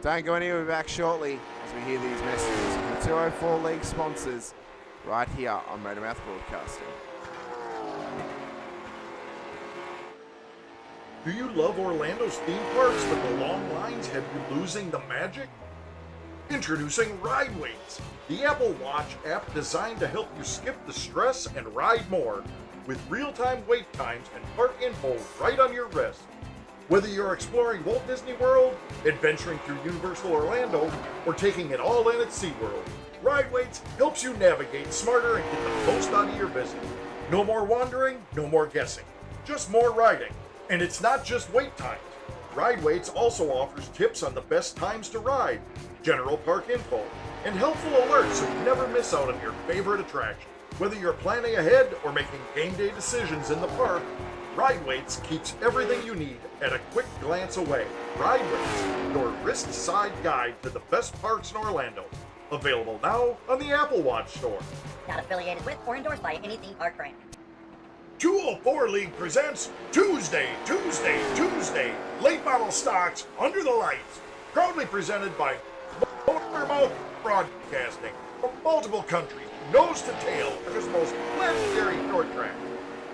don't go anywhere, we're back shortly as we hear these messages from the 204 League sponsors right here on Motormouth Broadcasting. Do you love Orlando's theme parks, but the long lines have you losing the magic? Introducing RideWaits, the Apple Watch app designed to help you skip the stress and ride more, with real-time wait times and park info right on your wrist. Whether you're exploring Walt Disney World, adventuring through Universal Orlando, or taking it all in at SeaWorld, RideWaits helps you navigate smarter and get the most out of your visit. No more wandering, no more guessing, just more riding. And it's not just wait times. RideWaits also offers tips on the best times to ride, general park info, and helpful alerts so you never miss out on your favorite attraction. Whether you're planning ahead or making game day decisions in the park, RideWaits keeps everything you need at a quick glance away. RideWaits, your wrist-side guide to the best parks in Orlando. Available now on the Apple Watch store. Not affiliated with or endorsed by any theme park brand. 204 League presents Tuesday, late model stocks under the lights. Proudly presented by Motormouth Broadcasting from multiple countries nose to tail, because most legendary short track.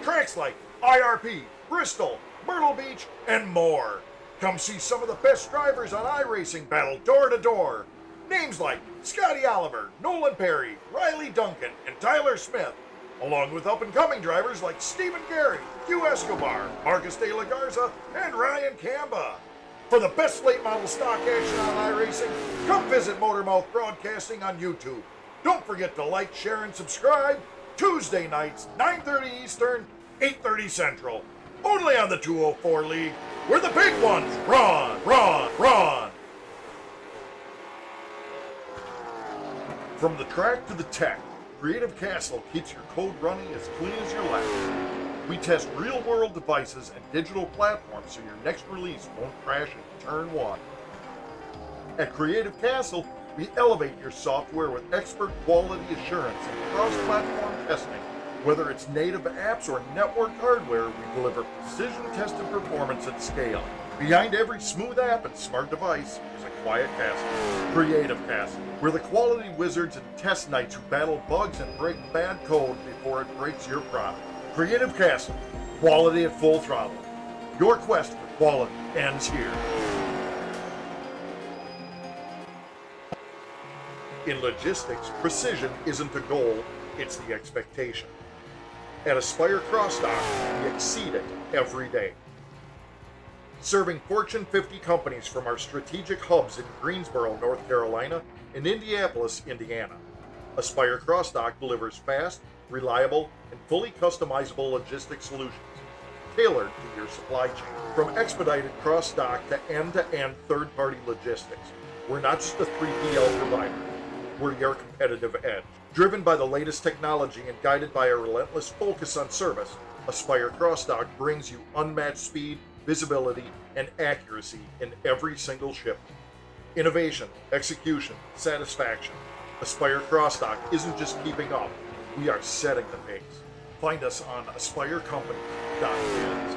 Tracks like IRP, Bristol, Myrtle Beach, and more. Come see some of the best drivers on iRacing battle door to door. Names like Scotty Oliver, Nolan Perry, Riley Duncan, and Tyler Smith, along with up-and-coming drivers like Stephen Gary, Hugh Escobar, Marcus De La Garza, and Ryan Camba. For the best late model stock action on iRacing, come visit Motormouth Broadcasting on YouTube. Don't forget to like, share, and subscribe. Tuesday nights, 9:30 Eastern, 8:30 Central. Only on the 204 League, where the big ones run. From the track to the tech, Creative Castle keeps your code running as clean as your lap. We test real-world devices and digital platforms so your next release won't crash in turn one. At Creative Castle, we elevate your software with expert quality assurance and cross-platform testing. Whether it's native apps or network hardware, we deliver precision-tested performance at scale. Behind every smooth app and smart device is a quiet castle. Creative Castle. We're the quality wizards and test knights who battle bugs and break bad code before it breaks your product. Creative Castle. Quality at full throttle. Your quest for quality ends here. In logistics, precision isn't the goal, it's the expectation. At Aspire Crossdock, we exceed it every day. Serving Fortune 50 companies from our strategic hubs in Greensboro, North Carolina, and Indianapolis, Indiana. Aspire Crossdock delivers fast, reliable, and fully customizable logistics solutions, tailored to your supply chain. From expedited cross-dock to end-to-end third-party logistics, we're not just a 3PL provider, we're your competitive edge. Driven by the latest technology and guided by a relentless focus on service, Aspire Crossdock brings you unmatched speed, visibility, and accuracy in every single shipment. Innovation, execution, satisfaction. Aspire Crossdock isn't just keeping up, we are setting the pace. Find us on aspirecompany.biz.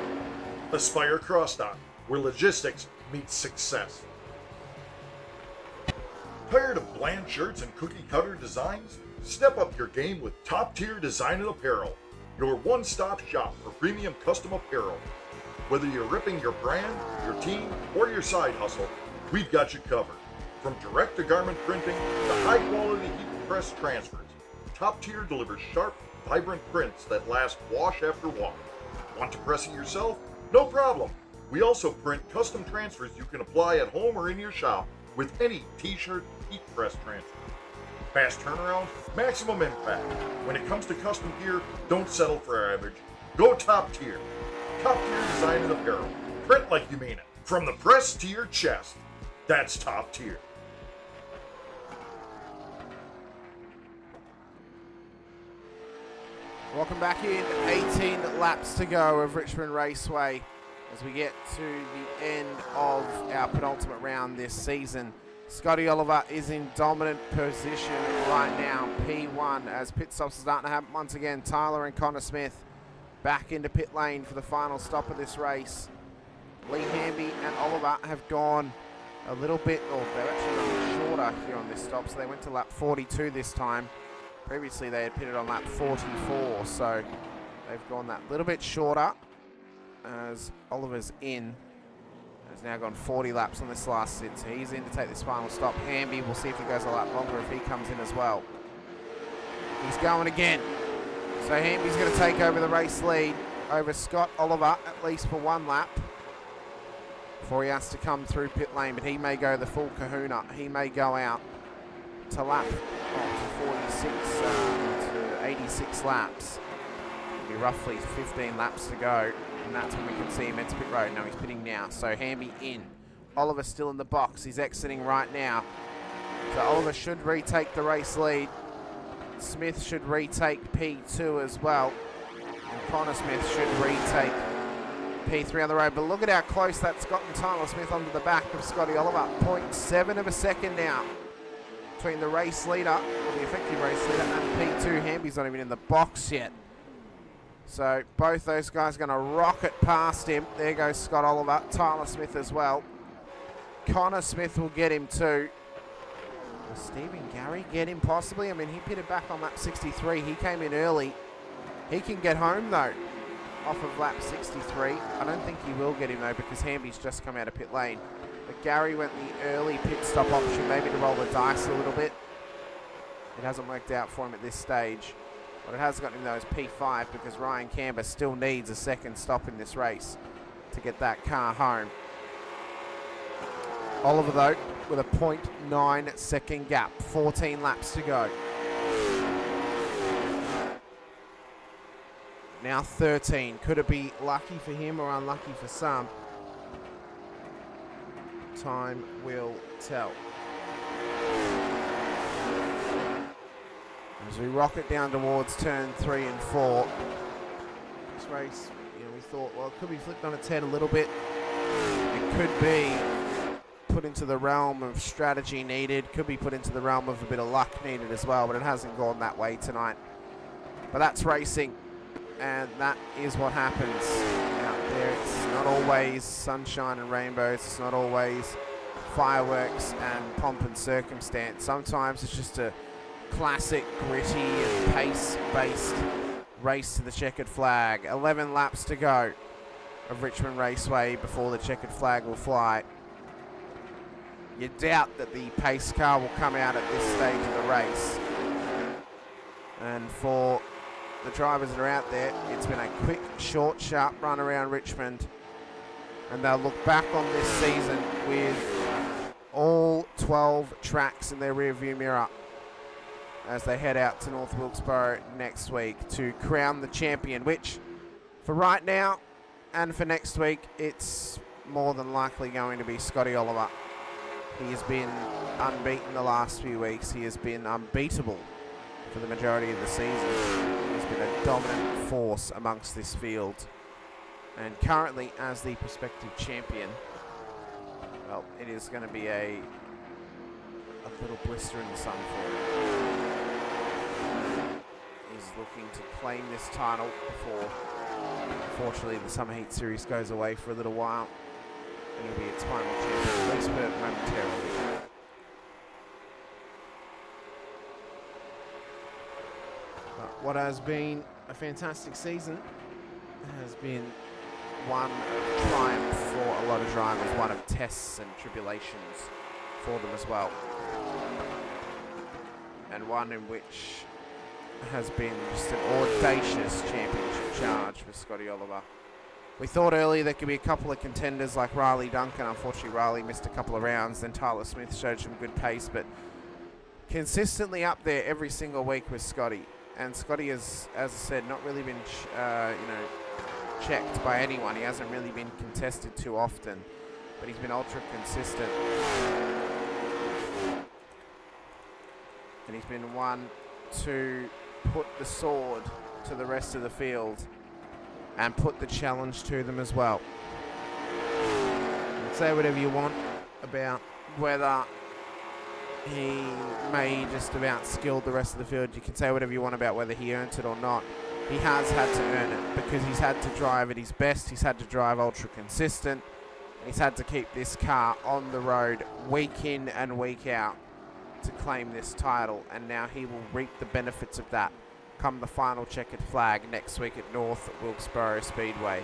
Aspire Crossdock, where logistics meets success. Tired of bland shirts and cookie-cutter designs? Step up your game with top-tier design and apparel. Your one-stop shop for premium custom apparel. Whether you're ripping your brand, your team, or your side hustle, we've got you covered. From direct-to-garment printing to high-quality heat-press transfers, Top Tier delivers sharp, vibrant prints that last wash after wash. Want to press it yourself? No problem. We also print custom transfers you can apply at home or in your shop with any t-shirt heat press transfer. Fast turnaround, maximum impact. When it comes to custom gear, don't settle for average. Go Top Tier. Top Tier design and apparel. Print like you mean it. From the press to your chest. That's Top Tier. Welcome back in. 18 laps to go of Richmond Raceway as we get to the end of our penultimate round this season. Scotty Oliver is in dominant position right now, P1, as pit stops are starting to happen once again. Tyler and Connor Smith back into pit lane for the final stop of this race. Lee Hamby and Oliver have gone a little bit, or they're actually a little shorter here on this stop, so they went to lap 42 this time. Previously they had pitted on lap 44, so they've gone that little bit shorter as Oliver's in. Has now gone 40 laps on this last sit, so he's in to take this final stop. Hamby, we'll see if he goes a lap longer if he comes in as well. He's going again. So Hamby's going to take over the race lead over Scott Oliver, at least for one lap, before he has to come through pit lane, but he may go the full kahuna. He may go out to lap to 46 to 86 laps. It'll be roughly 15 laps to go, and that's when we can see him into pit road. No, he's pitting now. So Hamby in. Oliver still in the box. He's exiting right now. So Oliver should retake the race lead. Smith should retake P2 as well. And Connor Smith should retake P3 on the road. But look at how close that's gotten Tyler Smith onto the back of Scotty Oliver. 0.7 of a second now between the race leader, or the effective race leader, and P2. Hamby's not even in the box yet. So both those guys are going to rocket past him. There goes Scott Oliver. Tyler Smith as well. Connor Smith will get him too. Will Stephen Gary get him possibly? I mean, he pitted back on lap 63. He came in early. He can get home, though, off of lap 63. I don't think he will get him, though, because Hamby's just come out of pit lane. But Gary went the early pit stop option, maybe to roll the dice a little bit. It hasn't worked out for him at this stage. What it has gotten him, though, is P5, because Ryan Camber still needs a second stop in this race to get that car home. Oliver, though, with a 0.9 second gap, 14 laps to go. Now 13. Could it be lucky for him or unlucky for some? Time will tell. As we rocket down towards turn 3 and 4. This race, we thought, well, it could be flipped on its head a little bit. It could be put into the realm of strategy needed. Could be put into the realm of a bit of luck needed as well, but it hasn't gone that way tonight. But that's racing, and that is what happens out there. It's not always sunshine and rainbows. It's not always fireworks and pomp and circumstance. Sometimes it's just a classic, gritty and pace-based race to the checkered flag. 11 laps to go of Richmond Raceway before the checkered flag will fly. You doubt that the pace car will come out at this stage of the race. And for the drivers that are out there, it's been a quick, short, sharp run around Richmond. And they'll look back on this season with all 12 tracks in their rearview mirror as they head out to North Wilkesboro next week to crown the champion, which for right now and for next week, it's more than likely going to be Scotty Oliver. He has been unbeaten the last few weeks. He has been unbeatable for the majority of the season. He's been a dominant force amongst this field. And currently, as the prospective champion, well, it is going to be a little blister in the sun for him. He's looking to claim this title before, unfortunately, the Summer Heat Series goes away for a little while. And he'll be its final champion, at least for momentarily. But what has been a fantastic season has been one of triumph for a lot of drivers, one of tests and tribulations for them as well. And one in which has been just an audacious championship charge for Scotty Oliver. We thought earlier there could be a couple of contenders like Riley Duncan. Unfortunately, Riley missed a couple of rounds. Then Tyler Smith showed some good pace, but consistently up there every single week with Scotty. And Scotty has, as I said, not really been, checked by anyone. He hasn't really been contested too often, but he's been ultra consistent. And he's been one to put the sword to the rest of the field and put the challenge to them as well. You can say whatever you want about whether he may just have outskilled the rest of the field. You can say whatever you want about whether he earned it or not. He has had to earn it because he's had to drive at his best. He's had to drive ultra consistent. He's had to keep this car on the road week in and week out to claim this title, and now he will reap the benefits of that come the final checkered flag next week at North Wilkesboro Speedway.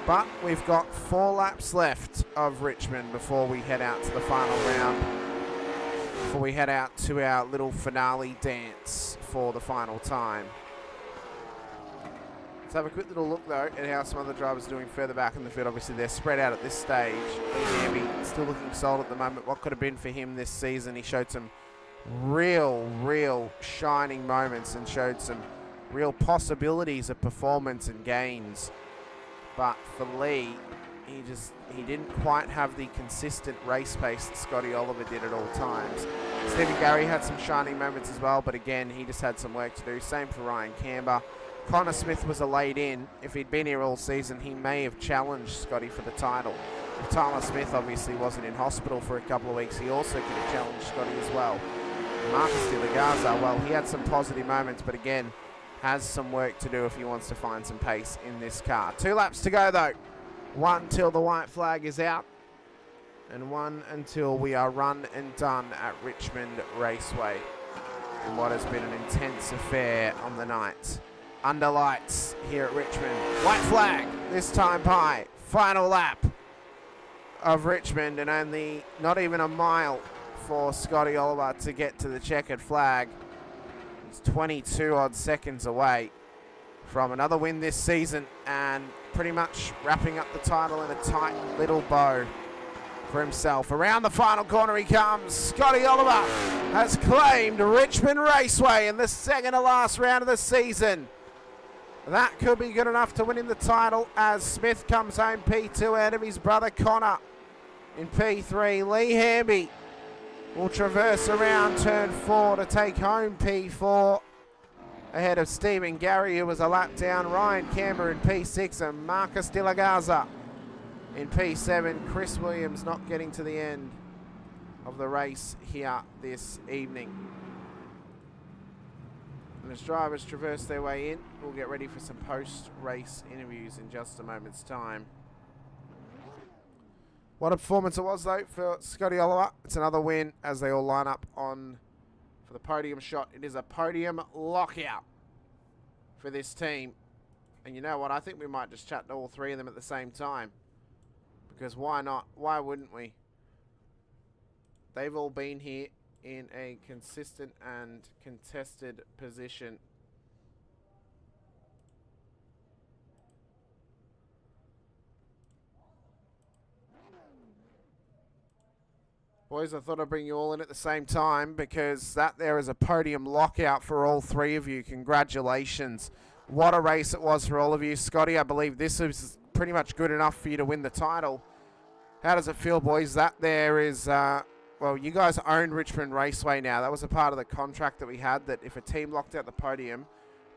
But we've got 4 laps left of Richmond before we head out to the final round, before we head out to our little finale dance for the final time. Let's have a quick little look, though, at how some other drivers are doing further back in the field. Obviously, they're spread out at this stage. Lee Hamby still looking solid at the moment. What could have been for him this season? He showed some real shining moments and showed some real possibilities of performance and gains. But for Lee, he didn't quite have the consistent race pace that Scotty Oliver did at all times. Stephen Gary had some shining moments as well, but again, he just had some work to do. Same for Ryan Camber. Connor Smith was a laid in. If he'd been here all season, he may have challenged Scotty for the title. If Tyler Smith obviously wasn't in hospital for a couple of weeks, he also could have challenged Scotty as well. Marcus De La Garza, well, he had some positive moments, but again, has some work to do if he wants to find some pace in this car. 2 laps to go, though. 1 till the white flag is out. and one until we are run and done at Richmond Raceway. And what has been an intense affair on the night. Under lights here at Richmond. White flag, this time by. Final lap of Richmond, and only not even a mile for Scotty Oliver to get to the checkered flag. He's 22 odd seconds away from another win this season and pretty much wrapping up the title in a tight little bow for himself. Around the final corner he comes. Scotty Oliver has claimed Richmond Raceway in the second to last round of the season. That could be good enough to win in the title as Smith comes home P2 ahead of his brother Connor in P3. Lee Hamby will traverse around turn 4 to take home P4 ahead of Stephen Gary, who was a lap down. Ryan Camber in P6 and Marcus De La Garza in P7. Chris Williams not getting to the end of the race here this evening. And as drivers traverse their way in, we'll get ready for some post-race interviews in just a moment's time. What a performance it was, though, for Scotty Oliver. It's another win as they all line up on for the podium shot. It is a podium lockout for this team. And you know what? I think we might just chat to all three of them at the same time. Because why not? Why wouldn't we? They've all been here in a consistent and contested position. Boys, I thought I'd bring you all in at the same time because that there is a podium lockout for all three of you. Congratulations. What a race it was for all of you. Scotty, I believe this is pretty much good enough for you to win the title. How does it feel, boys? That there is, well, you guys own Richmond Raceway now. That was a part of the contract that we had, that if a team locked out the podium,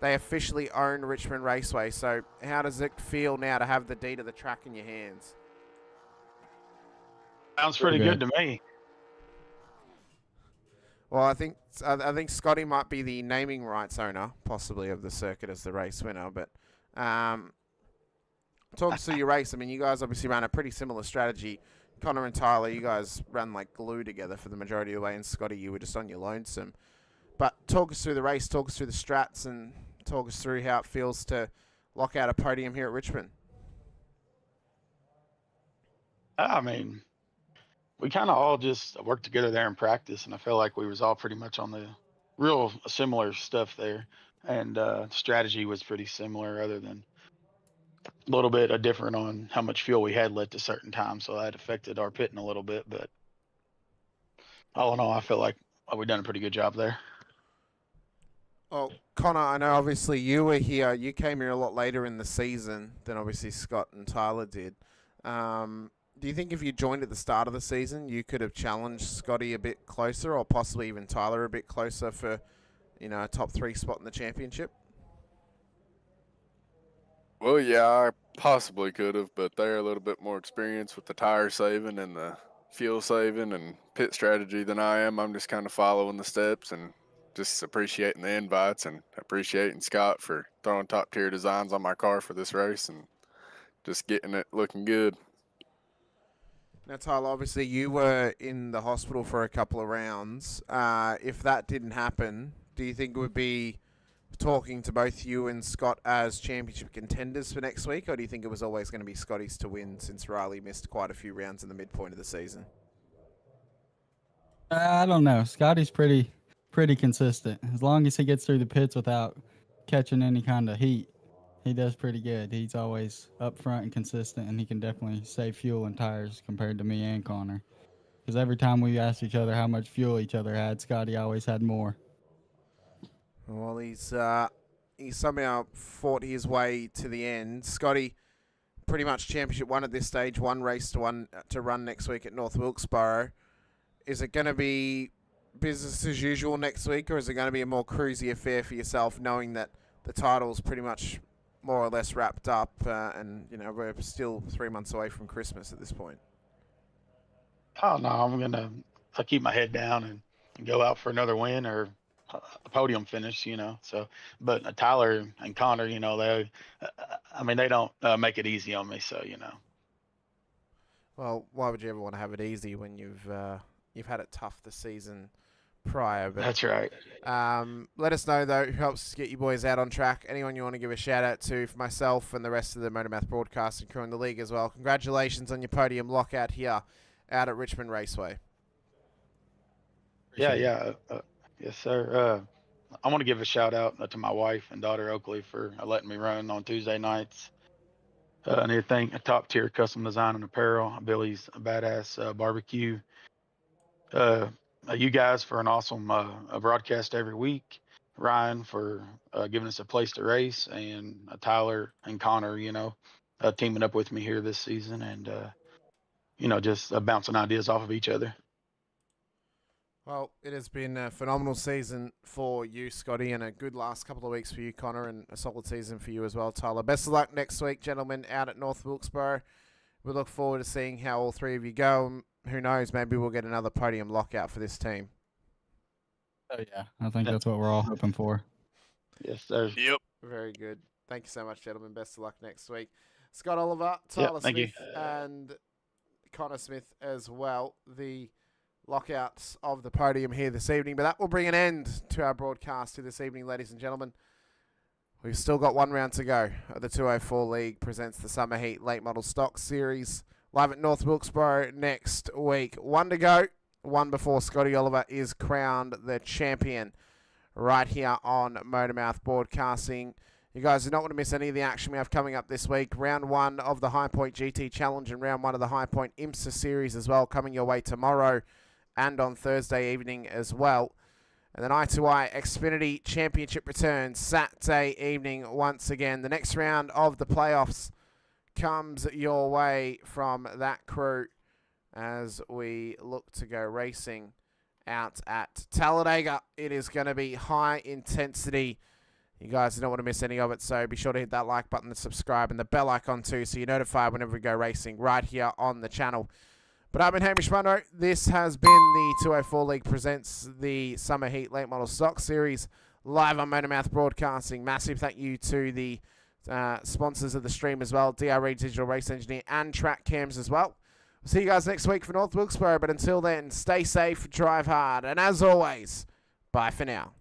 they officially own Richmond Raceway. So how does it feel now to have the deed of the track in your hands? Sounds pretty good to me. Well, I think Scotty might be the naming rights owner, possibly, of the circuit as the race winner. But talk us through your race. I mean, you guys obviously ran a pretty similar strategy. Connor and Tyler, you guys ran like glue together for the majority of the way, and Scotty, you were just on your lonesome. But talk us through the race, talk us through the strats, and talk us through how it feels to lock out a podium here at Richmond. I mean, we kind of all just worked together there in practice, and I feel like we was all pretty much on the real similar stuff there. And strategy was pretty similar, other than a little bit different on how much fuel we had left at certain times, so that affected our pitting a little bit. But all in all, I feel like we've done a pretty good job there. Well, Connor, I know obviously you were here. You came here a lot later in the season than obviously Scott and Tyler did. Do you think if you joined at the start of the season, you could have challenged Scotty a bit closer, or possibly even Tyler a bit closer for, you know, a top 3 spot in the championship? Well, yeah, I possibly could have, but they're a little bit more experienced with the tire saving and the fuel saving and pit strategy than I am. I'm just kind of following the steps and just appreciating the invites and appreciating Scott for throwing top tier designs on my car for this race and just getting it looking good. Now, Tyler, obviously you were in the hospital for a couple of rounds. If that didn't happen, do you think it would be talking to both you and Scott as championship contenders for next week, or do you think it was always going to be Scotty's to win since Riley missed quite a few rounds in the midpoint of the season? I don't know. Scotty's pretty consistent. As long as he gets through the pits without catching any kind of heat, he does pretty good. He's always up front and consistent, and he can definitely save fuel and tires compared to me and Connor. Because every time we asked each other how much fuel each other had, Scotty always had more. Well, he's somehow fought his way to the end. Scotty, pretty much championship one at this stage, one race to run next week at North Wilkesboro. Is it going to be business as usual next week, or is it going to be a more cruisy affair for yourself, knowing that the title's pretty much more or less wrapped up, and you know we're still 3 months away from Christmas at this point? Oh no, I'm gonna keep my head down and go out for another win or a podium finish, you know. So, but Tyler and Connor, you know, they don't make it easy on me. So, you know. Well, why would you ever want to have it easy when you've had it tough the season prior? But That's right. let us know though who helps get you boys out on track. Anyone you want to give a shout out to for myself and the rest of the Motormouth broadcasting crew in the league as well. Congratulations on your podium lockout here out at Richmond Raceway. Yeah. Yes, sir. I want to give a shout out to my wife and daughter Oakley for letting me run on Tuesday nights. And everything, a top tier custom design and apparel. Billy's badass barbecue. You guys for an awesome broadcast every week. Ryan for giving us a place to race, and Tyler and Connor, teaming up with me here this season, and just bouncing ideas off of each other. Well, it has been a phenomenal season for you, Scotty, and a good last couple of weeks for you, Connor, and a solid season for you as well, Tyler. Best of luck next week, gentlemen, out at North Wilkesboro. We look forward to seeing how all three of you go. Who knows, maybe we'll get another podium lockout for this team. Oh, yeah. I think that's what we're all hoping for. Yes, sir. Yep. Very good. Thank you so much, gentlemen. Best of luck next week. Scott Oliver, Tyler thank you. Smith, and Connor Smith as well. The lockouts of the podium here this evening. But that will bring an end to our broadcast here this evening, ladies and gentlemen. We've still got one round to go. The 204 League presents the Summer Heat Late Model Stock Series live at North Wilkesboro next week. One to go. One before Scotty Oliver is crowned the champion right here on Motormouth Broadcasting. You guys do not want to miss any of the action we have coming up this week. Round 1 of the High Point GT Challenge and round 1 of the High Point IMSA Series as well, coming your way tomorrow and on Thursday evening as well. And then I2I Xfinity Championship returns Saturday evening once again. The next round of the playoffs comes your way from that crew as we look to go racing out at Talladega. It is going to be high intensity. You guys don't want to miss any of it, so be sure to hit that like button and subscribe and the bell icon too so you're notified whenever we go racing right here on the channel. But I've been Hamish Munro. This has been the 204 League presents the Summer Heat Late Model Stock Series live on Motormouth Broadcasting. Massive thank you to the sponsors of the stream as well, DRE Digital Race Engineer and Track Cams as well. We'll see you guys next week for North Wilkesboro, but until then, stay safe, drive hard, and as always, bye for now.